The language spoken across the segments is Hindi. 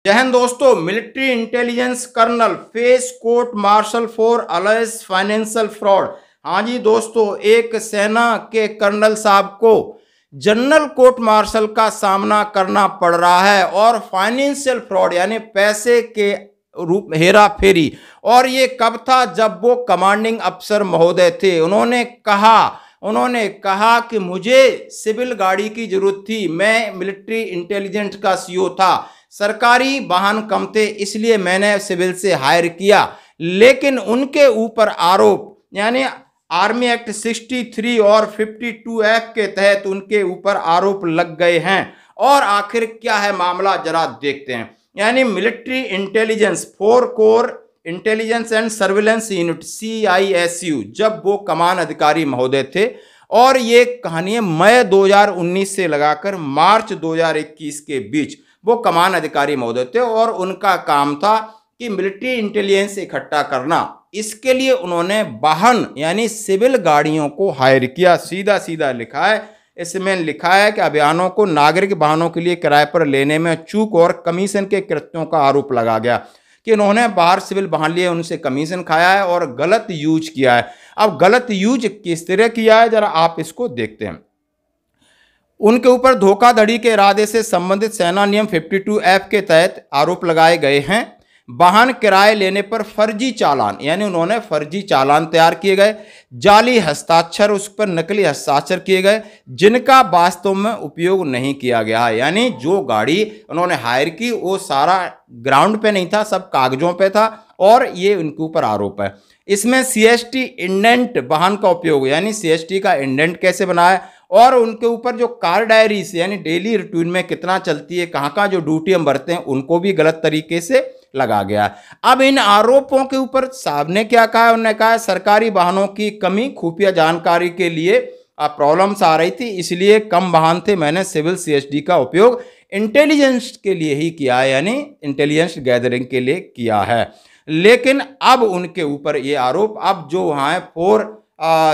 जय हिंद दोस्तों। Military intelligence colonel face court martial for alleged financial fraud. हाँ जी दोस्तों, एक सेना के कर्नल साहब को जनरल कोर्ट मार्शल का सामना करना पड़ रहा है और फाइनेंशियल फ्रॉड यानी पैसे के रूप हेरा फेरी। और ये कब था? जब वो कमांडिंग अफसर महोदय थे। उन्होंने कहा कि मुझे सिविल गाड़ी की जरूरत थी, मैं मिलिट्री इंटेलिजेंस का सीईओ था, सरकारी वाहन कम थे इसलिए मैंने सिविल से हायर किया। लेकिन उनके ऊपर आरोप यानी आर्मी एक्ट 63 और 52F के तहत उनके ऊपर आरोप लग गए हैं। और आखिर क्या है मामला, जरा देखते हैं। यानी military intelligence 4 core intelligence and surveillance unit CISU, जब वो कमान अधिकारी महोदय थे, और ये कहानी है मई 2019 से लगाकर मार्च 2021 के बीच वो कमान अधिकारी महोदय थे और उनका काम था कि मिलिट्री इंटेलिजेंस इकट्ठा करना। इसके लिए उन्होंने वाहन यानी सिविल गाड़ियों को हायर किया। सीधा सीधा लिखा है, इसमें लिखा है कि अभियानों को नागरिक वाहनों के लिए किराए पर लेने में चूक और कमीशन के कृत्यों का आरोप लगा गया कि उन्होंने बाहर सिविल वाहन लिए, उनसे कमीशन खाया है और गलत यूज किया है। अब गलत यूज किस तरह किया है, जरा आप इसको देखते हैं। उनके ऊपर धोखाधड़ी के इरादे से संबंधित सेना नियम 52F के तहत आरोप लगाए गए हैं। वाहन किराए लेने पर फर्जी चालान यानी उन्होंने फर्जी चालान तैयार किए गए, जाली हस्ताक्षर, उस पर नकली हस्ताक्षर किए गए जिनका वास्तव में उपयोग नहीं किया गया है। यानी जो गाड़ी उन्होंने हायर की वो सारा ग्राउंड पे नहीं था, सब कागजों पे था और ये उनके ऊपर आरोप है। इसमें CST इंडेंट वाहन का उपयोग यानी CST का इंडेंट कैसे बनाया और उनके ऊपर जो कार डायरीज यानी डेली रूटीन में कितना चलती है, कहाँ कहाँ जो ड्यूटी हम भरते हैं, उनको भी गलत तरीके से लगा गया। अब इन आरोपों के ऊपर साहब ने क्या कहा? उन्होंने कहा सरकारी वाहनों की कमी, खुफिया जानकारी के लिए प्रॉब्लम्स आ रही थी, इसलिए कम वाहन थे, मैंने सिविल CSD का उपयोग इंटेलिजेंस के लिए ही किया है यानी इंटेलिजेंस गैदरिंग के लिए किया है। लेकिन अब उनके ऊपर ये आरोप, अब जो वहाँ है 4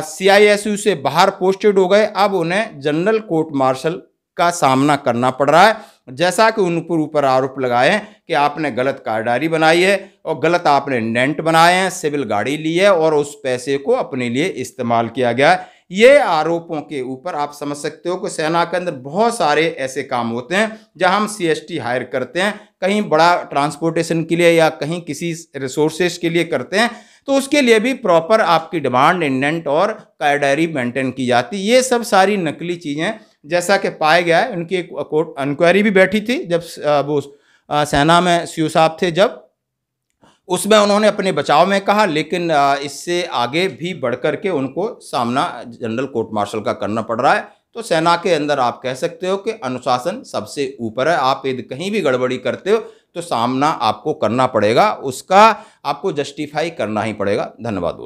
CISU से बाहर पोस्टेड हो गए, अब उन्हें जनरल कोर्ट मार्शल का सामना करना पड़ रहा है। जैसा कि उन पर ऊपर आरोप लगाए हैं कि आपने गलत कारदारी बनाई है और गलत आपने इंडेंट बनाए हैं, सिविल गाड़ी ली है और उस पैसे को अपने लिए इस्तेमाल किया गया है। ये आरोपों के ऊपर आप समझ सकते हो कि सेना के अंदर बहुत सारे ऐसे काम होते हैं जहां हम CST हायर करते हैं, कहीं बड़ा ट्रांसपोर्टेशन के लिए या कहीं किसी रिसोर्सेज के लिए करते हैं, तो उसके लिए भी प्रॉपर आपकी डिमांड, इंडेंट और कार डायरी मेंटेन की जाती है। ये सब सारी नकली चीज़ें जैसा कि पाया गया है। उनकी एक कोर्ट इंक्वायरी भी बैठी थी जब वो सेना में सीओ साहब थे, जब उसमें उन्होंने अपने बचाव में कहा, लेकिन इससे आगे भी बढ़कर के उनको सामना जनरल कोर्ट मार्शल का करना पड़ रहा है। तो सेना के अंदर आप कह सकते हो कि अनुशासन सबसे ऊपर है। आप यदि कहीं भी गड़बड़ी करते हो तो सामना आपको करना पड़ेगा, उसका आपको जस्टिफाई करना ही पड़ेगा। धन्यवाद।